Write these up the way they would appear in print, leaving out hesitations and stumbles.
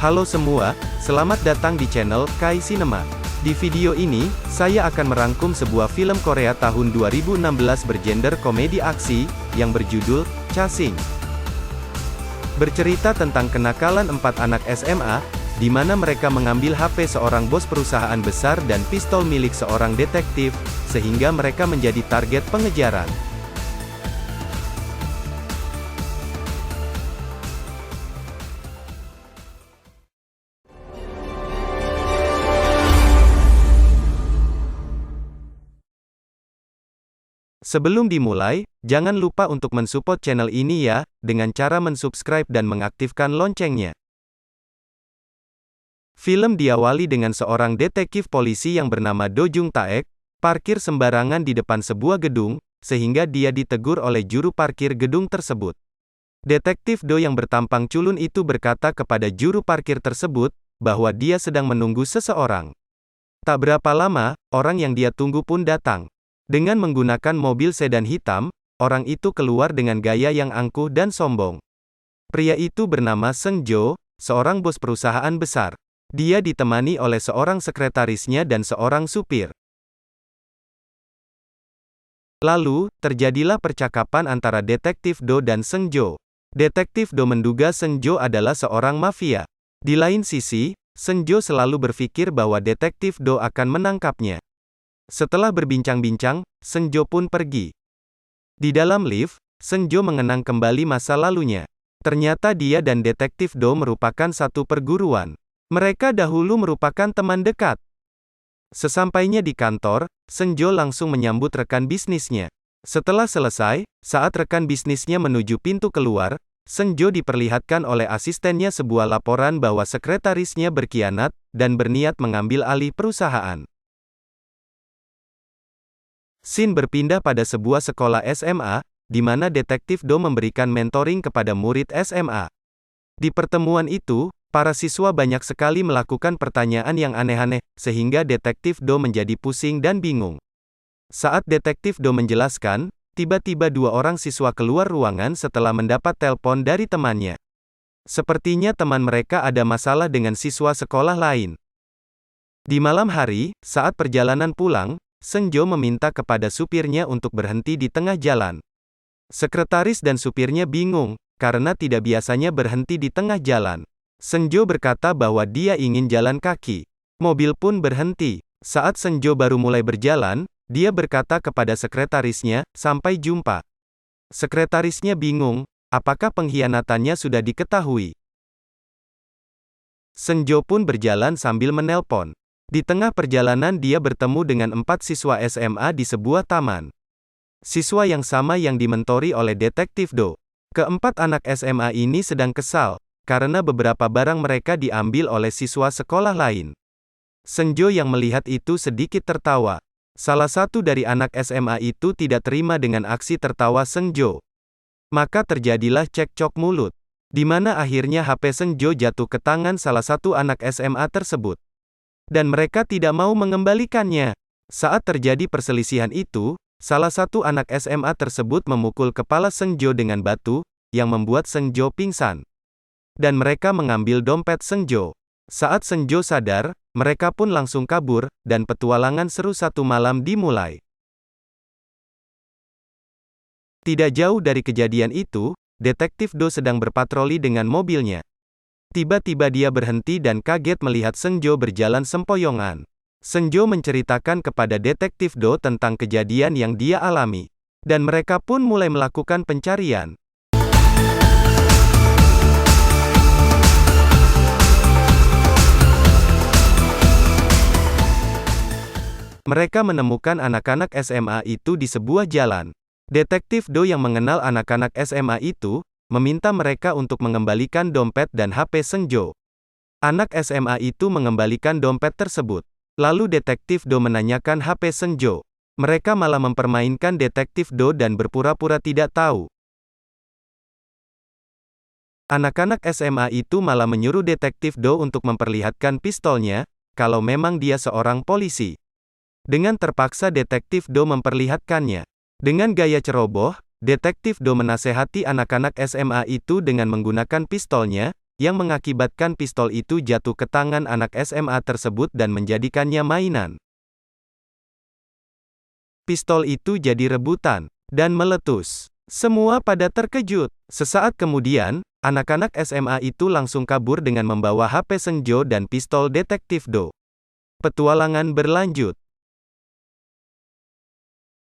Halo semua, selamat datang di channel Kai Cinema. Di video ini, saya akan merangkum sebuah film Korea tahun 2016 bergenre komedi aksi, yang berjudul Chasing. Bercerita tentang kenakalan 4 anak SMA, di mana mereka mengambil HP seorang bos perusahaan besar dan pistol milik seorang detektif, sehingga mereka menjadi target pengejaran. Sebelum dimulai, jangan lupa untuk mensupport channel ini ya, dengan cara mensubscribe dan mengaktifkan loncengnya. Film diawali dengan seorang detektif polisi yang bernama Do Jung Taek, parkir sembarangan di depan sebuah gedung, sehingga dia ditegur oleh juru parkir gedung tersebut. Detektif Do yang bertampang culun itu berkata kepada juru parkir tersebut, bahwa dia sedang menunggu seseorang. Tak berapa lama, orang yang dia tunggu pun datang. Dengan menggunakan mobil sedan hitam, orang itu keluar dengan gaya yang angkuh dan sombong. Pria itu bernama Seng Jo, seorang bos perusahaan besar. Dia ditemani oleh seorang sekretarisnya dan seorang supir. Lalu, terjadilah percakapan antara Detektif Do dan Seng Jo. Detektif Do menduga Seng Jo adalah seorang mafia. Di lain sisi, Seng Jo selalu berpikir bahwa Detektif Do akan menangkapnya. Setelah berbincang-bincang, Seng Jo pun pergi. Di dalam lift, Seng Jo mengenang kembali masa lalunya. Ternyata dia dan Detektif Do merupakan satu perguruan. Mereka dahulu merupakan teman dekat. Sesampainya di kantor, Seng Jo langsung menyambut rekan bisnisnya. Setelah selesai, saat rekan bisnisnya menuju pintu keluar, Seng Jo diperlihatkan oleh asistennya sebuah laporan bahwa sekretarisnya berkhianat, dan berniat mengambil alih perusahaan. Scene berpindah pada sebuah sekolah SMA, di mana Detektif Do memberikan mentoring kepada murid SMA. Di pertemuan itu, para siswa banyak sekali melakukan pertanyaan yang aneh-aneh, sehingga Detektif Do menjadi pusing dan bingung. Saat Detektif Do menjelaskan, tiba-tiba 2 orang siswa keluar ruangan setelah mendapat telepon dari temannya. Sepertinya teman mereka ada masalah dengan siswa sekolah lain. Di malam hari, saat perjalanan pulang, Seng Jo meminta kepada supirnya untuk berhenti di tengah jalan. Sekretaris dan supirnya bingung, karena tidak biasanya berhenti di tengah jalan. Seng Jo berkata bahwa dia ingin jalan kaki. Mobil pun berhenti. Saat Seng Jo baru mulai berjalan, dia berkata kepada sekretarisnya, "Sampai jumpa." Sekretarisnya bingung, apakah pengkhianatannya sudah diketahui. Seng Jo pun berjalan sambil menelpon. Di tengah perjalanan dia bertemu dengan 4 siswa SMA di sebuah taman. Siswa yang sama yang dimentori oleh Detektif Do. Keempat anak SMA ini sedang kesal, karena beberapa barang mereka diambil oleh siswa sekolah lain. Seng Jo yang melihat itu sedikit tertawa. Salah satu dari anak SMA itu tidak terima dengan aksi tertawa Seng Jo. Maka terjadilah cekcok mulut, di mana akhirnya HP Seng Jo jatuh ke tangan salah satu anak SMA tersebut. Dan mereka tidak mau mengembalikannya. Saat terjadi perselisihan itu, salah satu anak SMA tersebut memukul kepala Seng Jo dengan batu, yang membuat Seng Jo pingsan. Dan mereka mengambil dompet Seng Jo. Saat Seng Jo sadar, mereka pun langsung kabur, dan petualangan seru satu malam dimulai. Tidak jauh dari kejadian itu, Detektif Do sedang berpatroli dengan mobilnya. Tiba-tiba dia berhenti dan kaget melihat Seng Jo berjalan sempoyongan. Seng Jo menceritakan kepada Detektif Do tentang kejadian yang dia alami. Dan mereka pun mulai melakukan pencarian. Mereka menemukan anak-anak SMA itu di sebuah jalan. Detektif Do yang mengenal anak-anak SMA itu, meminta mereka untuk mengembalikan dompet dan HP Seng Jo. Anak SMA itu mengembalikan dompet tersebut. Lalu Detektif Do menanyakan HP Seng Jo. Mereka malah mempermainkan Detektif Do dan berpura-pura tidak tahu. Anak-anak SMA itu malah menyuruh Detektif Do untuk memperlihatkan pistolnya, kalau memang dia seorang polisi. Dengan terpaksa Detektif Do memperlihatkannya. Dengan gaya ceroboh, Detektif Do menasehati anak-anak SMA itu dengan menggunakan pistolnya, yang mengakibatkan pistol itu jatuh ke tangan anak SMA tersebut dan menjadikannya mainan. Pistol itu jadi rebutan dan meletus. Semua pada terkejut. Sesaat kemudian, anak-anak SMA itu langsung kabur dengan membawa HP Senjo dan pistol Detektif Do. Petualangan berlanjut.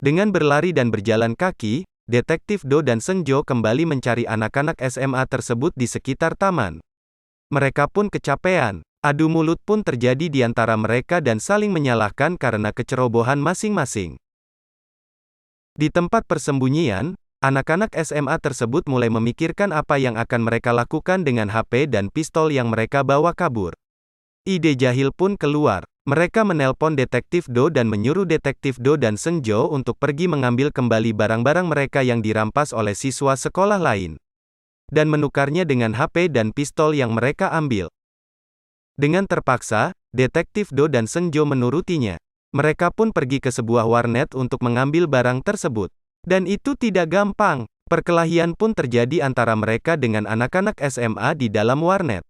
Dengan berlari dan berjalan kaki, Detektif Do dan Senjo kembali mencari anak-anak SMA tersebut di sekitar taman. Mereka pun kecapean. Adu mulut pun terjadi di antara mereka dan saling menyalahkan karena kecerobohan masing-masing. Di tempat persembunyian, anak-anak SMA tersebut mulai memikirkan apa yang akan mereka lakukan dengan HP dan pistol yang mereka bawa kabur. Ide jahil pun keluar. Mereka menelpon Detektif Do dan menyuruh Detektif Do dan Senjo untuk pergi mengambil kembali barang-barang mereka yang dirampas oleh siswa sekolah lain. Dan menukarnya dengan HP dan pistol yang mereka ambil. Dengan terpaksa, Detektif Do dan Senjo menurutinya. Mereka pun pergi ke sebuah warnet untuk mengambil barang tersebut. Dan itu tidak gampang. Perkelahian pun terjadi antara mereka dengan anak-anak SMA di dalam warnet.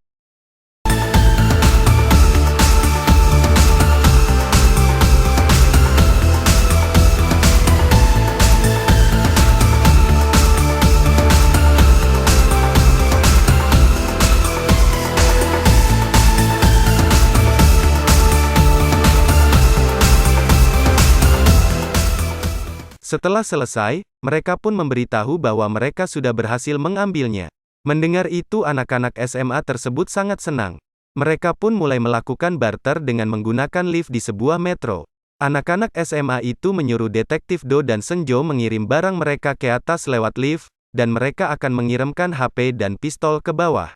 Setelah selesai, mereka pun memberitahu bahwa mereka sudah berhasil mengambilnya. Mendengar itu anak-anak SMA tersebut sangat senang. Mereka pun mulai melakukan barter dengan menggunakan lift di sebuah metro. Anak-anak SMA itu menyuruh Detektif Do dan Senjo mengirim barang mereka ke atas lewat lift, dan mereka akan mengirimkan HP dan pistol ke bawah.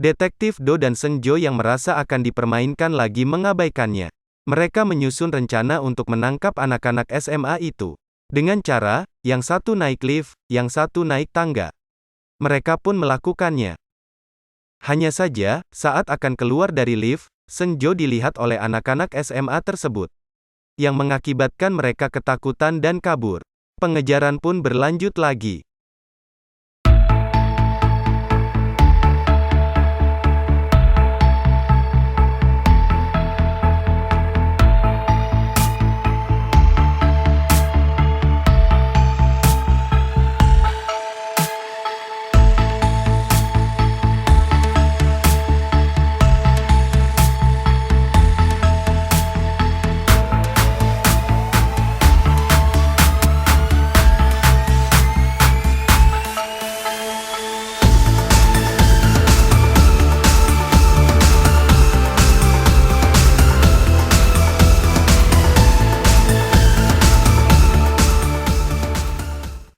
Detektif Do dan Senjo yang merasa akan dipermainkan lagi mengabaikannya. Mereka menyusun rencana untuk menangkap anak-anak SMA itu. Dengan cara, yang satu naik lift, yang satu naik tangga. Mereka pun melakukannya. Hanya saja, saat akan keluar dari lift, Senjo dilihat oleh anak-anak SMA tersebut. Yang mengakibatkan mereka ketakutan dan kabur. Pengejaran pun berlanjut lagi.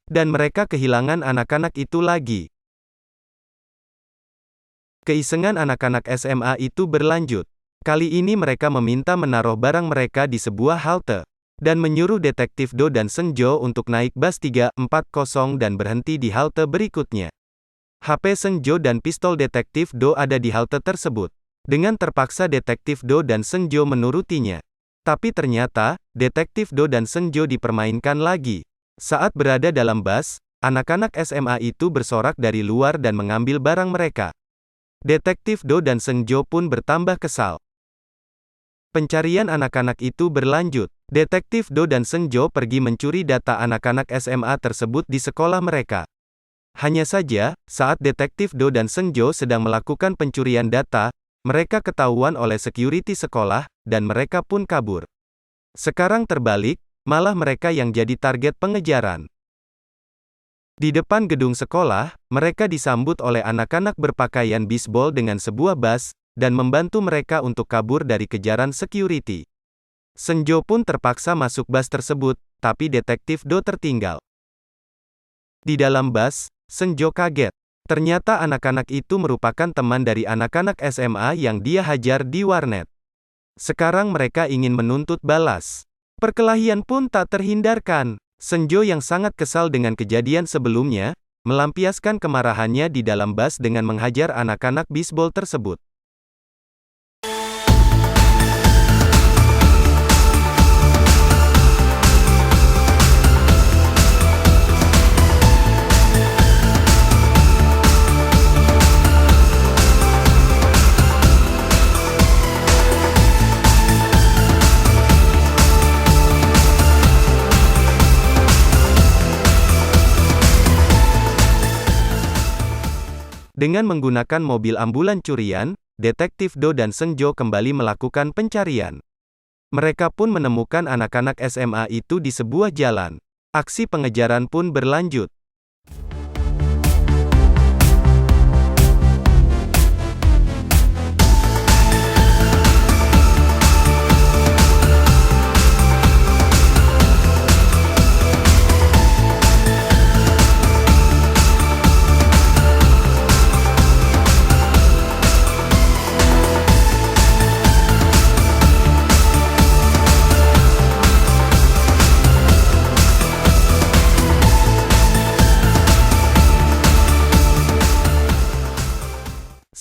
Dan mereka kehilangan anak-anak itu lagi. Keisengan anak-anak SMA itu berlanjut. Kali ini mereka meminta menaruh barang mereka di sebuah halte. Dan menyuruh Detektif Do dan Senjo untuk naik bus 340 dan berhenti di halte berikutnya. HP Senjo dan pistol Detektif Do ada di halte tersebut. Dengan terpaksa Detektif Do dan Senjo menurutinya. Tapi ternyata, Detektif Do dan Senjo dipermainkan lagi. Saat berada dalam bus, anak-anak SMA itu bersorak dari luar dan mengambil barang mereka. Detektif Do dan Senjo pun bertambah kesal. Pencarian anak-anak itu berlanjut. Detektif Do dan Senjo pergi mencuri data anak-anak SMA tersebut di sekolah mereka. Hanya saja, saat Detektif Do dan Senjo sedang melakukan pencurian data, mereka ketahuan oleh security sekolah, dan mereka pun kabur. Sekarang terbalik, malah mereka yang jadi target pengejaran. Di depan gedung sekolah, mereka disambut oleh anak-anak berpakaian bisbol dengan sebuah bus, dan membantu mereka untuk kabur dari kejaran security. Senjo pun terpaksa masuk bus tersebut, tapi Detektif Do tertinggal. Di dalam bus, Senjo kaget. Ternyata anak-anak itu merupakan teman dari anak-anak SMA yang dia hajar di warnet. Sekarang mereka ingin menuntut balas. Perkelahian pun tak terhindarkan. Senjo yang sangat kesal dengan kejadian sebelumnya, melampiaskan kemarahannya di dalam bus dengan menghajar anak-anak bisbol tersebut. Dengan menggunakan mobil ambulan curian, Detektif Do dan Seng Jo kembali melakukan pencarian. Mereka pun menemukan anak-anak SMA itu di sebuah jalan. Aksi pengejaran pun berlanjut.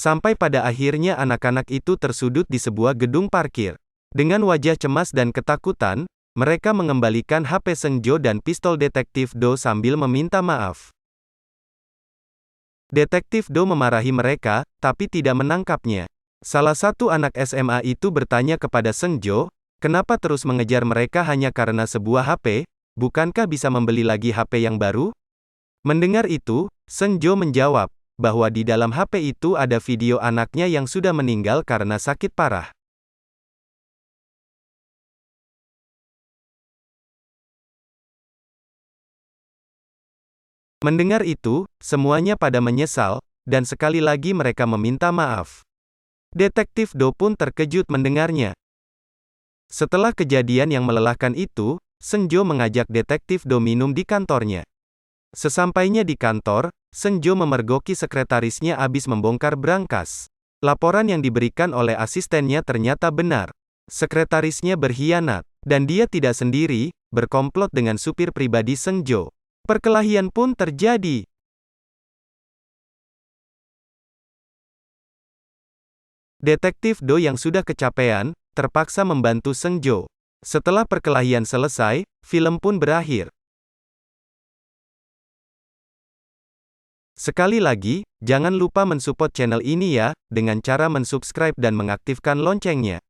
Sampai pada akhirnya anak-anak itu tersudut di sebuah gedung parkir. Dengan wajah cemas dan ketakutan, mereka mengembalikan HP Seng Jo dan pistol Detektif Do sambil meminta maaf. Detektif Do memarahi mereka, tapi tidak menangkapnya. Salah satu anak SMA itu bertanya kepada Seng Jo, kenapa terus mengejar mereka hanya karena sebuah HP, bukankah bisa membeli lagi HP yang baru? Mendengar itu, Seng Jo menjawab, bahwa di dalam HP itu ada video anaknya yang sudah meninggal karena sakit parah. Mendengar itu, semuanya pada menyesal, dan sekali lagi mereka meminta maaf. Detektif Do pun terkejut mendengarnya. Setelah kejadian yang melelahkan itu, Seng Jo mengajak Detektif Do minum di kantornya. Sesampainya di kantor, Seng Jo memergoki sekretarisnya abis membongkar brankas. Laporan yang diberikan oleh asistennya ternyata benar. Sekretarisnya berkhianat, dan dia tidak sendiri, berkomplot dengan supir pribadi Seng Jo. Perkelahian pun terjadi. Detektif Do yang sudah kecapean, terpaksa membantu Seng Jo. Setelah perkelahian selesai, film pun berakhir. Sekali lagi, jangan lupa mensupport channel ini ya, dengan cara mensubscribe dan mengaktifkan loncengnya.